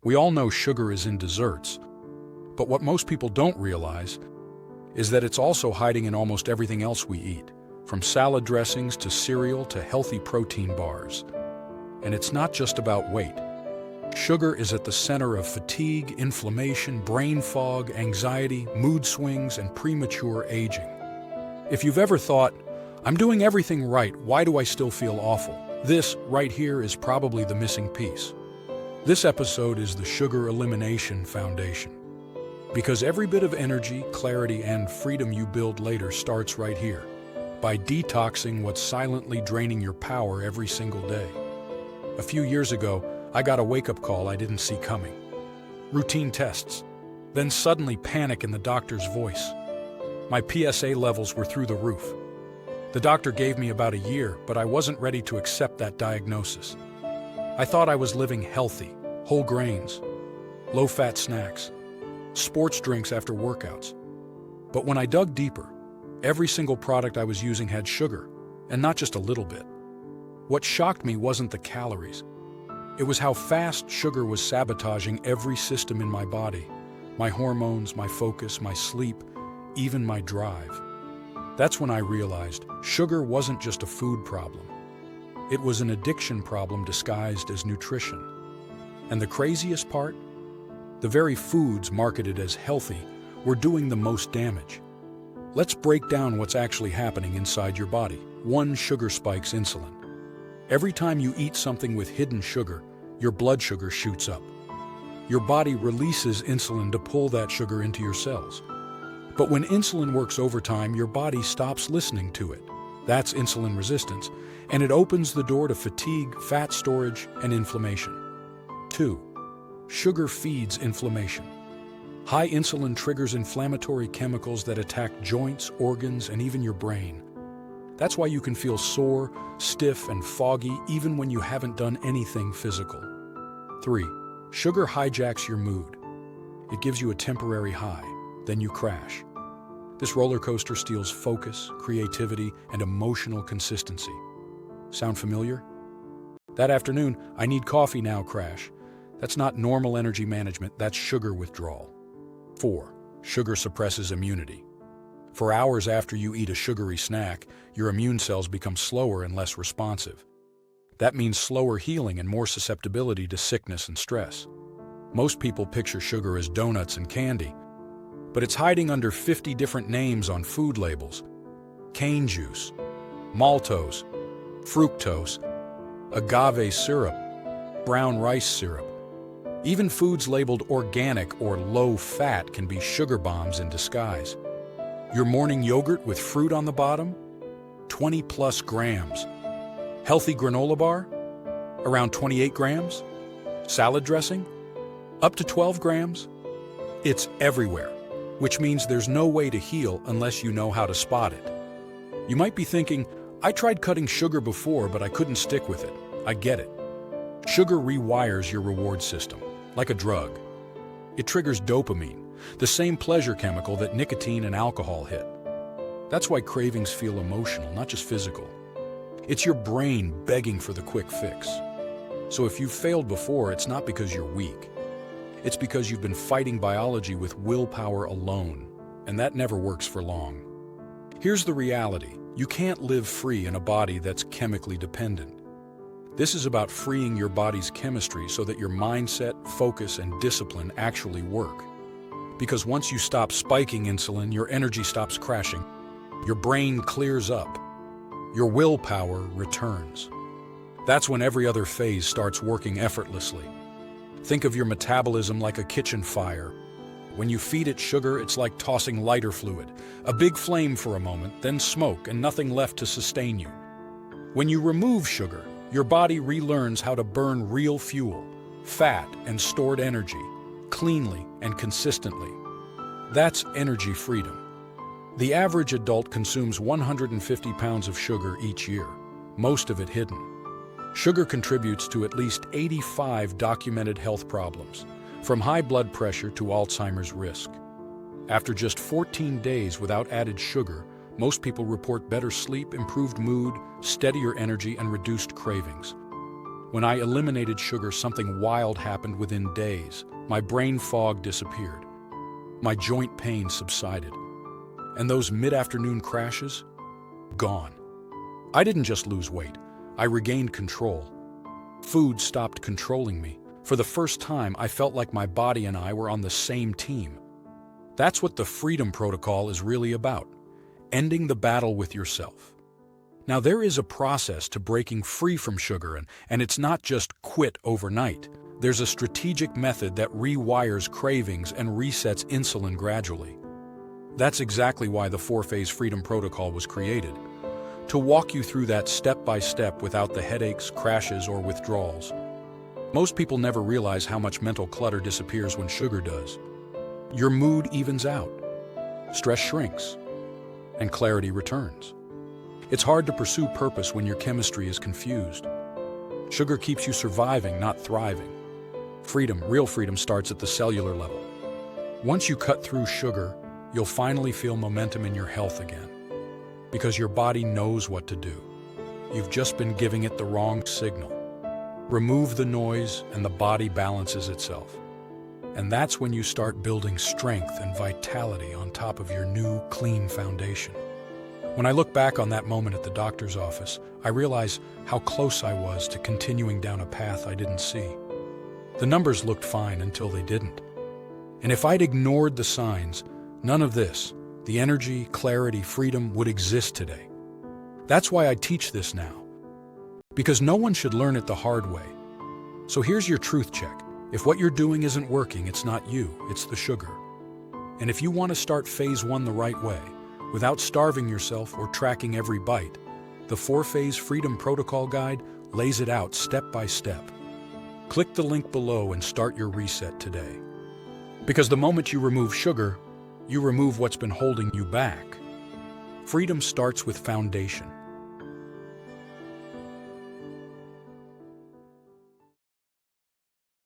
We all know sugar is in desserts, but what most people don't realize is that it's also hiding in almost everything else we eat, from salad dressings to cereal to healthy protein bars. And it's not just about weight. Sugar is at the center of fatigue, inflammation, brain fog, anxiety, mood swings, and premature aging. If you've ever thought, "I'm doing everything right, why do I still feel awful?" This right here is probably the missing piece. This episode is the Sugar Elimination Foundation. Because every bit of energy, clarity, and freedom you build later starts right here, by detoxing what's silently draining your power every single day. A few years ago, I got a wake-up call I didn't see coming. Routine tests, then suddenly panic in the doctor's voice. My PSA levels were through the roof. The doctor gave me about a year, but I wasn't ready to accept that diagnosis. I thought I was living healthy, whole grains, low-fat snacks, sports drinks after workouts. But when I dug deeper, every single product I was using had sugar, and not just a little bit. What shocked me wasn't the calories. It was how fast sugar was sabotaging every system in my body, my hormones, my focus, my sleep, even my drive. That's when I realized sugar wasn't just a food problem. It was an addiction problem disguised as nutrition. And the craziest part? The very foods marketed as healthy were doing the most damage. Let's break down what's actually happening inside your body. 1. Sugar spikes insulin. Every time you eat something with hidden sugar, your blood sugar shoots up. Your body releases insulin to pull that sugar into your cells. But when insulin works overtime, your body stops listening to it. That's insulin resistance, and it opens the door to fatigue, fat storage, and inflammation. 2. Sugar feeds inflammation. High insulin triggers inflammatory chemicals that attack joints, organs, and even your brain. That's why you can feel sore, stiff, and foggy even when you haven't done anything physical. 3. Sugar hijacks your mood. It gives you a temporary high, then you crash. This roller coaster steals focus, creativity, and emotional consistency. Sound familiar? That afternoon, "I need coffee now" crash. That's not normal energy management, that's sugar withdrawal. 4. Sugar suppresses immunity. For hours after you eat a sugary snack, your immune cells become slower and less responsive. That means slower healing and more susceptibility to sickness and stress. Most people picture sugar as donuts and candy, but it's hiding under 50 different names on food labels. Cane juice, maltose, fructose, agave syrup, brown rice syrup. Even foods labeled organic or low-fat can be sugar bombs in disguise. Your morning yogurt with fruit on the bottom? 20+ grams. Healthy granola bar? Around 28 grams. Salad dressing? Up to 12 grams. It's everywhere, which means there's no way to heal unless you know how to spot it. You might be thinking, "I tried cutting sugar before, but I couldn't stick with it." I get it. Sugar rewires your reward system, like a drug. It triggers dopamine, the same pleasure chemical that nicotine and alcohol hit. That's why cravings feel emotional, not just physical. It's your brain begging for the quick fix. So if you've failed before, it's not because you're weak. It's because you've been fighting biology with willpower alone, and that never works for long. Here's the reality. You can't live free in a body that's chemically dependent. This is about freeing your body's chemistry so that your mindset, focus, and discipline actually work. Because once you stop spiking insulin, your energy stops crashing. Your brain clears up. Your willpower returns. That's when every other phase starts working effortlessly. Think of your metabolism like a kitchen fire. When you feed it sugar, it's like tossing lighter fluid. A big flame for a moment, then smoke, and nothing left to sustain you. When you remove sugar, your body relearns how to burn real fuel, fat, and stored energy, cleanly and consistently. That's energy freedom. The average adult consumes 150 pounds of sugar each year, most of it hidden. Sugar contributes to at least 85 documented health problems, from high blood pressure to Alzheimer's risk. After just 14 days without added sugar, most people report better sleep, improved mood, steadier energy, and reduced cravings. When I eliminated sugar, something wild happened within days. My brain fog disappeared. My joint pain subsided. And those mid-afternoon crashes? Gone. I didn't just lose weight. I regained control. Food stopped controlling me. For the first time, I felt like my body and I were on the same team. That's what the Freedom Protocol is really about, ending the battle with yourself. Now, there is a process to breaking free from sugar, and it's not just quit overnight. There's a strategic method that rewires cravings and resets insulin gradually. That's exactly why the 4-phase Freedom Protocol was created, to walk you through that step by step without the headaches, crashes, or withdrawals. Most people never realize how much mental clutter disappears when sugar does. Your mood evens out, stress shrinks, and clarity returns. It's hard to pursue purpose when your chemistry is confused. Sugar keeps you surviving, not thriving. Freedom, real freedom, starts at the cellular level. Once you cut through sugar, you'll finally feel momentum in your health again, because your body knows what to do. You've just been giving it the wrong signal. Remove the noise and the body balances itself. And that's when you start building strength and vitality on top of your new, clean foundation. When I look back on that moment at the doctor's office, I realize how close I was to continuing down a path I didn't see. The numbers looked fine until they didn't. And if I'd ignored the signs, none of this, the energy, clarity, freedom, would exist today. That's why I teach this now. Because no one should learn it the hard way. So here's your truth check. If what you're doing isn't working, it's not you, it's the sugar. And if you want to start phase 1 the right way, without starving yourself or tracking every bite, the 4-phase Freedom Protocol Guide lays it out step by step. Click the link below and start your reset today. Because the moment you remove sugar, you remove what's been holding you back. Freedom starts with foundation.